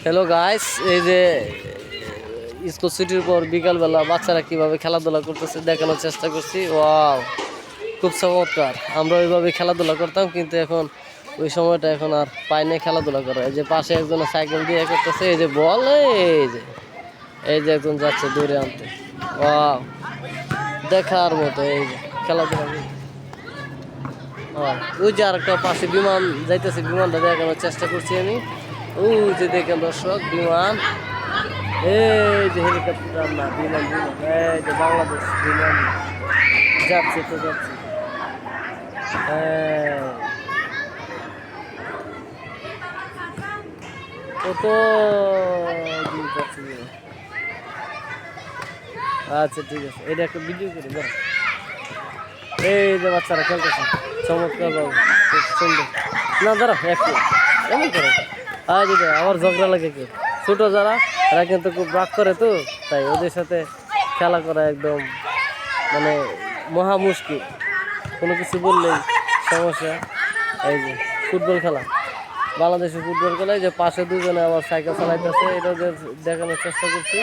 Hello guys, এই যে school ছুটির পর বিকালবেলা বাচ্চারা কিভাবে খেলাধুলা করতেছে দেখানোর চেষ্টা করছি। ওয়াও, খুব চমৎকার। আমরা ওইভাবে খেলাধুলা করতাম, কিন্তু এখন ওই সময়টা এখন আর পাই না খেলাধুলা করা। এই যে পাশে একজন সাইকেল দিয়ে করতেছে, এই যে বল, এই যে একজন যাচ্ছে দৌড়ে আনতে। ওয়াও, দেখার মতো এই যে খেলাধুলা। ওই যে আরেকটা পাশে বিমান যাইতেছে, বিমানটা দেখানোর চেষ্টা করছি আমি। ওই যে দেখেন দর্শক, বিমান, এই যে হেলিকপ্টার না বিমান, এই যে বাংলাদেশ বিমান যাচ্ছে তো যাচ্ছে। কত দূর যাচ্ছে বিমান। আচ্ছা ঠিক আছে, এটা একটা ভিডিও করে দাও। এই যে বাচ্চারা খেলতেছে চমৎকার বাবু, খুব সুন্দর। না দাঁড়া একটু এমন করে আবার ঝগড়া লাগে কেউ ছোট যারা, এরা কিন্তু খুব রাগ করে, তো তাই ওদের সাথে খেলা করা একদম মানে মহা মুশকিল। কোনো কিছু বললেই সমস্যা। এই যে ফুটবল খেলা, বাংলাদেশে ফুটবল খেলা, এই যে পাশে দুজনে আবার সাইকেল চালাইতেছে, এটা দেখানোর চেষ্টা করছি।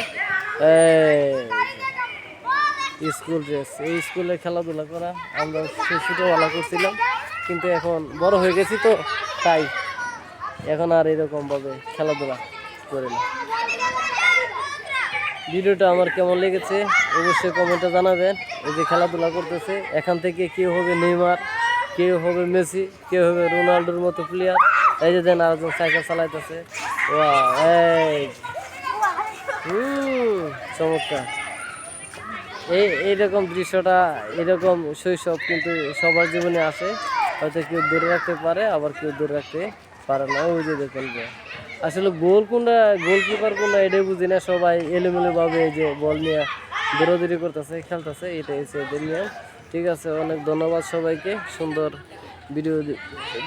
স্কুল ড্রেস, এই স্কুলে খেলাধুলা করা আমরা ছোটোবেলা করছিলাম, কিন্তু এখন বড় হয়ে গেছি, তো তাই এখন আর এরকমভাবে খেলাধুলা করি না। ভিডিওটা আমার কেমন লেগেছে অবশ্যই কমেন্টে জানাবেন। এই যে খেলাধুলা করতেছে, এখান থেকে কেউ হবে নেইমার, কেউ হবে মেসি, কেউ হবে রোনাল্ডোর মতো প্লেয়ার। এই যে দেন আরেকজন সাইকেল চালাইতেছে। চমৎকার। এইরকম দৃশ্যটা, এরকম শৈশব কিন্তু সবার জীবনে আসে। হয়তো কেউ ধরে রাখতে পারে, আবার কেউ ধরে রাখতে পারে না। ওই যে দেখেন, আসলে গোল কোনটা, গোলকিপার কোনটা এটাই বুঝি না। সবাই এলোমেলোভাবে এই যে বল নিয়ে দৌড়াদৌড়ি করতেছে, খেলতেছে, এটাই হচ্ছে এদের নিয়ম। ঠিক আছে, অনেক ধন্যবাদ সবাইকে সুন্দর ভিডিও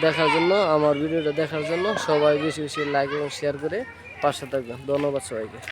দেখার জন্য। আমার ভিডিওটা দেখার জন্য সবাই বেশি বেশি লাইক এবং শেয়ার করে পাশে থাকবেন। ধন্যবাদ সবাইকে।